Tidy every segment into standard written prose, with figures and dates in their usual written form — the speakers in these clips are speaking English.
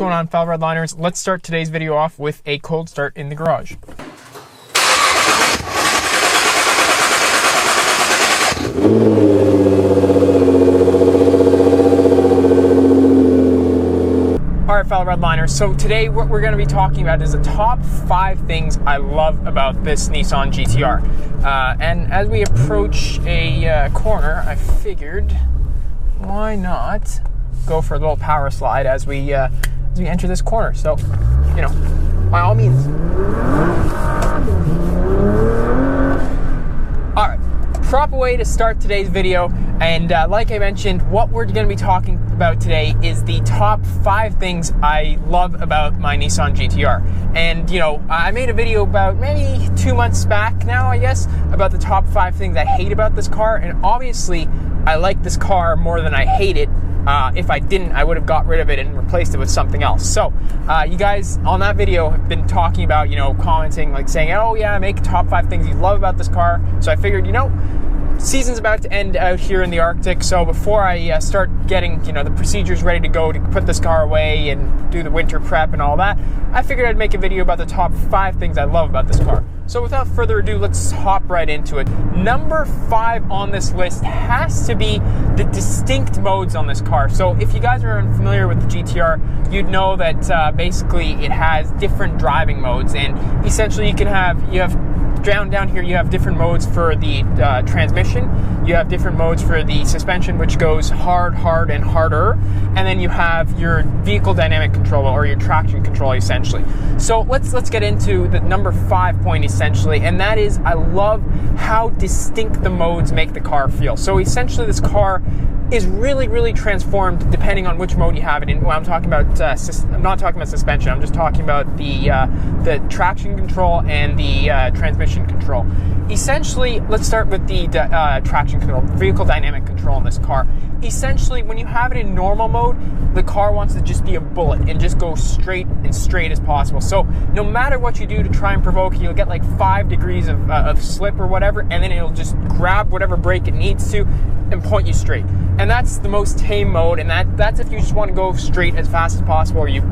going on, fellow redliners? Let's start today's video off with a cold start in the garage. Alright, fellow redliners, so today what we're going to be talking about is the top 5 things I love about this Nissan GTR. And as we approach a corner, I figured, why not go for a little power slide as we enter this corner. So, you know, by all means. Alright, proper way to start today's video. And like I mentioned, what we're going to be talking about today is the top 5 things I love about my Nissan GTR. And, you know, I made a video about maybe 2 months back now, I guess, about the top 5 things I hate about this car. And obviously, I like this car more than I hate it. If I didn't, I would have got rid of it and replaced it with something else. So, you guys on that video have been talking about, you know, commenting, like saying, oh yeah, make top 5 things you love about this car. So I figured, you know, season's about to end out here in the Arctic, so before I start getting, you know, the procedures ready to go to put this car away and do the winter prep and all that, I figured I'd make a video about the top 5 things I love about this car. So without further ado, let's hop right into it. Number 5 on this list has to be the distinct modes on this car. So if you guys are unfamiliar with the GTR, you'd know that basically it has different driving modes, and essentially you have down here you have different modes for the transmission, you have different modes for the suspension, which goes hard, and harder, and then you have your vehicle dynamic control, or your traction control, essentially. So let's get into the number 5 point, essentially, and that is, I love how distinct the modes make the car feel. So essentially this car is really transformed depending on which mode you have it in. Well, I'm talking about, I'm not talking about suspension, I'm just talking about the traction control and the transmission control. Essentially, let's start with the traction control, vehicle dynamic control in this car. Essentially, when you have it in normal mode, the car wants to just be a bullet and just go straight as possible. So no matter what you do to try and provoke it, you'll get like 5 degrees of slip or whatever, and then it'll just grab whatever brake it needs to and point you straight. And that's the most tame mode, and that's if you just want to go straight as fast as possible, or you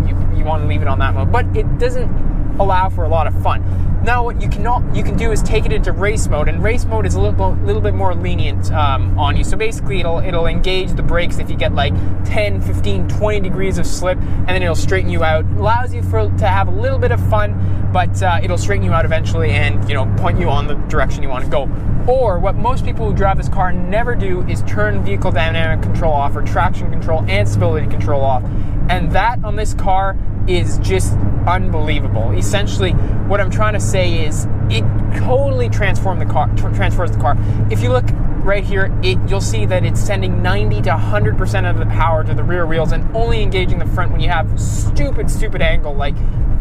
want to leave it on that mode. But it doesn't allow for a lot of fun. Now what you can do is take it into race mode, and race mode is a little bit more lenient on you. So basically it'll engage the brakes if you get like 10, 15, 20 degrees of slip, and then it'll straighten you out. It allows you to have a little bit of fun, but it'll straighten you out eventually and, you know, point you on the direction you want to go. Or what most people who drive this car never do is turn vehicle dynamic control off, or traction control and stability control off. And that on this car is just unbelievable. Essentially, what I'm trying to say is it totally transfers the car. If you look right here, you'll see that it's sending 90 to 100% of the power to the rear wheels and only engaging the front when you have stupid angle, like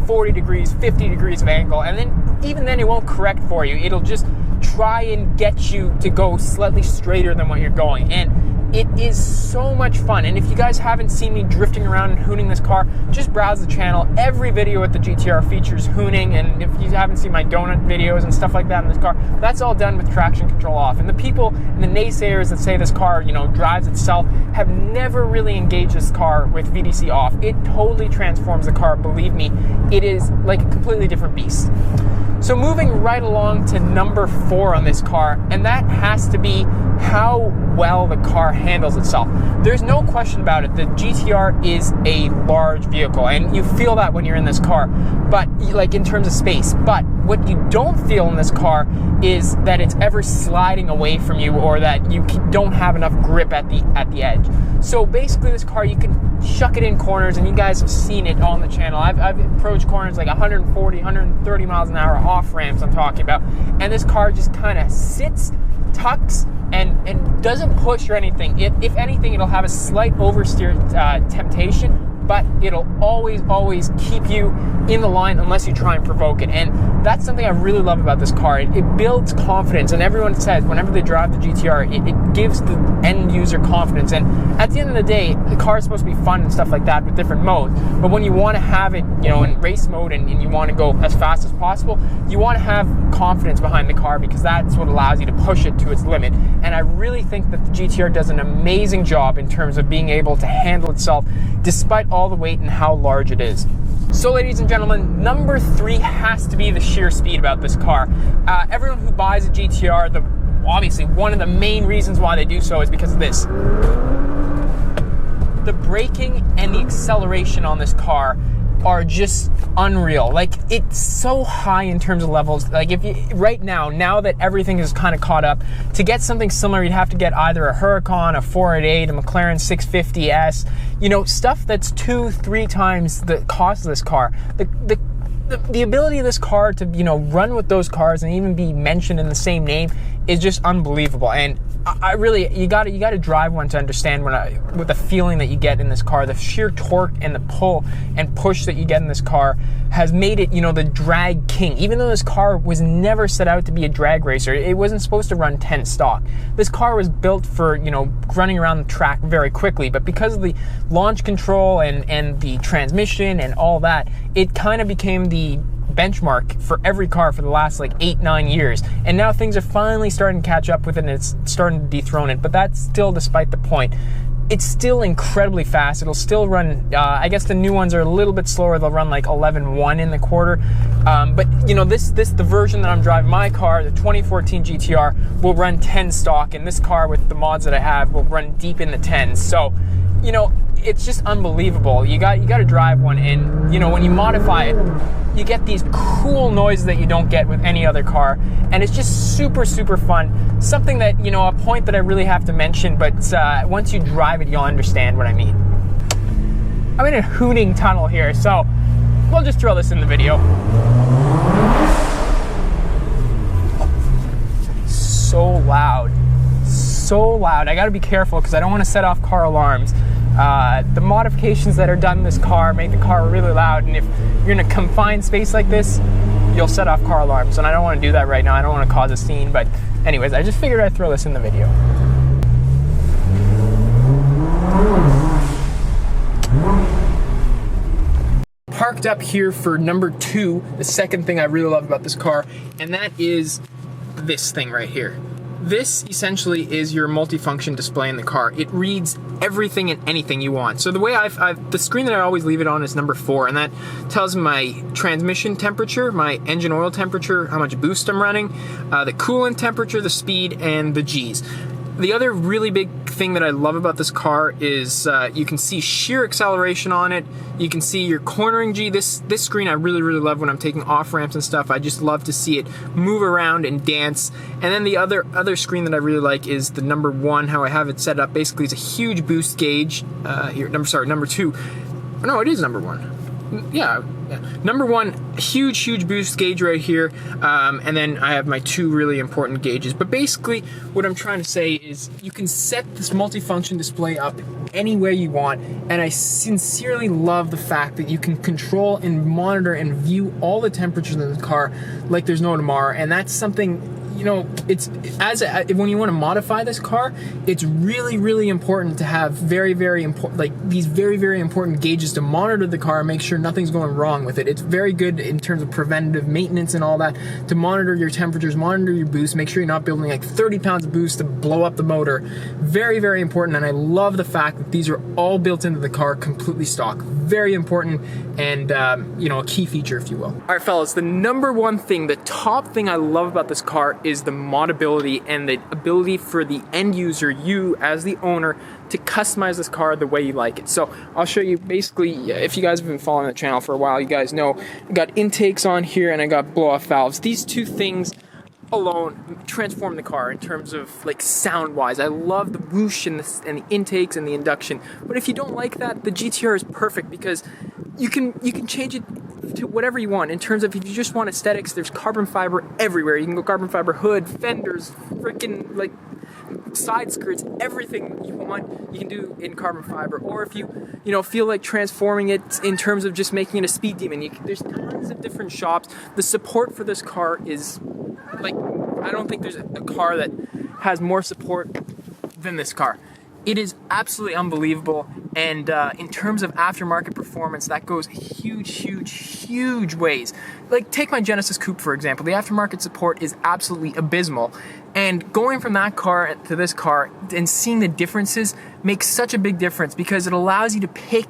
40 degrees, 50 degrees of angle, and then even then it won't correct for you. It'll just try and get you to go slightly straighter than what you're going. And it is so much fun. And if you guys haven't seen me drifting around and hooning this car, just browse the channel. Every video with the GTR features hooning, and if you haven't seen my donut videos and stuff like that in this car, that's all done with traction control off. And the people and the naysayers that say this car, you know, drives itself, have never really engaged this car with VDC off. It totally transforms the car, believe me. It is like a completely different beast. So moving right along to number 4 on this car, and that has to be how well the car handles itself. There's no question about it, the GTR is a large vehicle, and you feel that when you're in this car, but like in terms of space. But what you don't feel in this car is that it's ever sliding away from you, or that you don't have enough grip at the edge. So basically this car, you can shuck it in corners, and you guys have seen it on the channel. I've approached corners like 140, 130 miles an hour off ramps I'm talking about, and this car just kind of sits, tucks, and doesn't push or anything. If anything, it'll have a slight oversteer temptation, but it'll always keep you in the line unless you try and provoke it. And that's something I really love about this car. It builds confidence, and everyone says whenever they drive the GTR, it gives the end user confidence. And at the end of the day, the car is supposed to be fun and stuff like that with different modes. But when you want to have it, you know, in race mode, and you want to go as fast as possible, you want to have confidence behind the car, because that's what allows you to push it to its limit. And I really think that the GTR does an amazing job in terms of being able to handle itself despite all all the weight and how large it is. So ladies and gentlemen, number 3 has to be the sheer speed about this car. Everyone who buys a GTR, obviously one of the main reasons why they do so is because of this. The braking and the acceleration on this car are just unreal. Like, it's so high in terms of levels. Like, if you right now that everything is kind of caught up, to get something similar, you'd have to get either a Huracan, a 488, a McLaren 650S, you know, stuff that's 2-3 times the cost of this car. The ability of this car to, you know, run with those cars and even be mentioned in the same name is just unbelievable. And I really, you got to drive one to understand with the feeling that you get in this car. The sheer torque and the pull and push that you get in this car has made it, you know, the drag king. Even though this car was never set out to be a drag racer, it wasn't supposed to run 10 stock. This car was built for, you know, running around the track very quickly, but because of the launch control and the transmission and all that, it kind of became the benchmark for every car for the last like 8-9 years, and now things are finally starting to catch up with it and it's starting to dethrone it. But that's still despite the point. It's still incredibly fast. It'll still run, I guess the new ones are a little bit slower. They'll run like 11.1 in the quarter. But you know, the version that I'm driving, my car, the 2014 GTR, will run 10 stock, and this car with the mods that I have will run deep in the 10s. So, you know, it's just unbelievable. You got to drive one, and you know, when you modify it, you get these cool noises that you don't get with any other car, and it's just super fun. Something that, you know, a point that I really have to mention, but once you drive it, you'll understand what I mean. I'm in a Hooning tunnel here, so we'll just throw this in the video. So loud. I gotta be careful because I don't want to set off car alarms. The modifications that are done in this car make the car really loud, and if you're in a confined space like this, you'll set off car alarms, and I don't want to do that right now. I don't want to cause a scene, but anyways, I just figured I'd throw this in the video. Parked up here for number 2, the second thing I really love about this car, and that is this thing right here. This essentially is your multifunction display in the car. It reads everything and anything you want. So the way the screen that I always leave it on is number 4, and that tells me my transmission temperature, my engine oil temperature, how much boost I'm running, the coolant temperature, the speed, and the G's. The other really big thing that I love about this car is you can see sheer acceleration on it. You can see your cornering G. This screen I really love when I'm taking off ramps and stuff. I just love to see it move around and dance. And then the other screen that I really like is the number 1, how I have it set up. Basically, it's a huge boost gauge. Number 2. No, it is number 1. Yeah. Number 1, huge boost gauge right here, and then I have my 2 really important gauges. But basically, what I'm trying to say is you can set this multifunction display up any way you want, and I sincerely love the fact that you can control and monitor and view all the temperatures in the car like there's no tomorrow. And that's something, you know, when you want to modify this car, it's really important to have very important, like these very important gauges to monitor the car and make sure nothing's going wrong with it. It's very good in terms of preventative maintenance and all that, to monitor your temperatures, monitor your boost, make sure you're not building like 30 pounds of boost to blow up the motor. Very important, and I love the fact that these are all built into the car completely stock. Very important, and you know, a key feature, if you will. All right, fellas, the number 1 thing, the top thing I love about this car is the modability and the ability for the end user, you as the owner, to customize this car the way you like it. So I'll show you. Basically, if you guys have been following the channel for a while, you guys know I got intakes on here and I got blow-off valves. These 2 things alone transform the car in terms of like sound wise. I love the whoosh and the intakes and the induction. But if you don't like that, the GTR is perfect because you can change it to whatever you want. In terms of, if you just want aesthetics, there's carbon fiber everywhere. You can go carbon fiber hood, fenders, freaking like side skirts, everything you want you can do in carbon fiber. Or if you feel like transforming it in terms of just making it a speed demon, there's tons of different shops. The support for this car is like, I don't think there's a car that has more support than this car. It is absolutely unbelievable, and in terms of aftermarket performance, that goes huge ways. Like, take my Genesis Coupe, for example. The aftermarket support is absolutely abysmal, and going from that car to this car and seeing the differences makes such a big difference, because it allows you to pick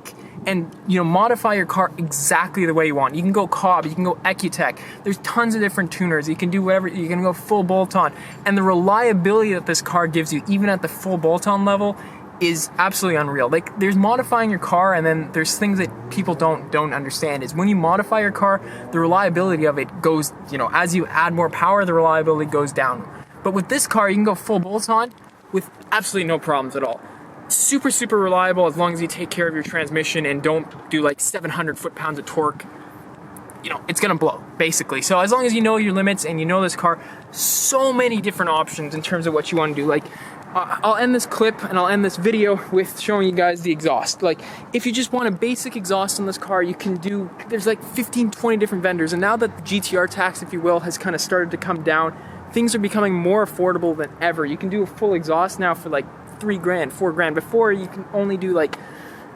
and modify your car exactly the way you want. You can go Cobb, you can go Ecutech. There's tons of different tuners. You can do whatever. You can go full bolt-on, and the reliability that this car gives you, even at the full bolt-on level, is absolutely unreal. Like, there's modifying your car, and then there's things that people don't understand is when you modify your car, the reliability of it goes, as you add more power, the reliability goes down. But with this car, you can go full bolt-on with absolutely no problems at all. Super, super reliable as long as you take care of your transmission and don't do like 700 foot-pounds of torque. It's gonna blow, basically. So as long as you know your limits and you know this car, so many different options in terms of what you want to do. Like, I'll end this clip and I'll end this video with showing you guys the exhaust. Like, if you just want a basic exhaust on this car, you can do, there's like 15, 20 different vendors. And now that the GTR tax, if you will, has kind of started to come down, things are becoming more affordable than ever. You can do a full exhaust now for like $3,000, $4,000. Before, you can only do like,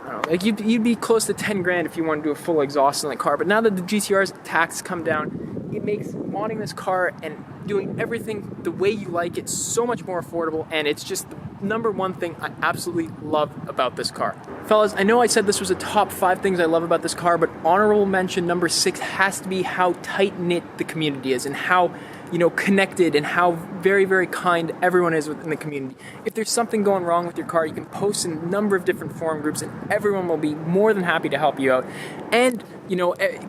I don't know, like you'd be close to 10 grand if you want to do a full exhaust on the car. But now that the GTR's tax come down, it makes modding this car and doing everything the way you like it so much more affordable, and it's just the number one thing I absolutely love about this car. Fellas, I know I said this was a top 5 things I love about this car, but honorable mention number 6 has to be how tight-knit the community is and how connected and how very, very kind everyone is within the community. If there's something going wrong with your car, you can post in a number of different forum groups and everyone will be more than happy to help you out. And,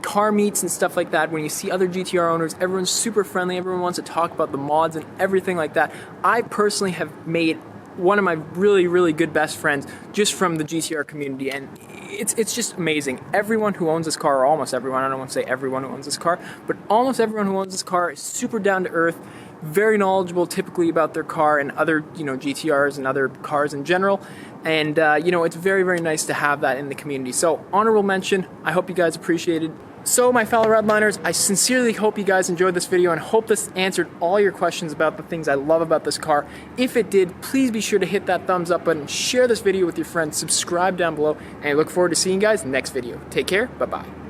car meets and stuff like that, when you see other GTR owners, everyone's super friendly, everyone wants to talk about the mods and everything like that. I personally have made one of my really, really good best friends just from the GTR community, and it's just amazing. Everyone who owns this car, or almost everyone, I don't want to say everyone who owns this car, but almost everyone who owns this car is super down to earth, very knowledgeable typically about their car and other, GTRs and other cars in general. And, it's very, very nice to have that in the community. So, honorable mention, I hope you guys appreciated. So, my fellow Redliners, I sincerely hope you guys enjoyed this video and hope this answered all your questions about the things I love about this car. If it did, please be sure to hit that thumbs up button, share this video with your friends, subscribe down below, and I look forward to seeing you guys next video. Take care, bye-bye.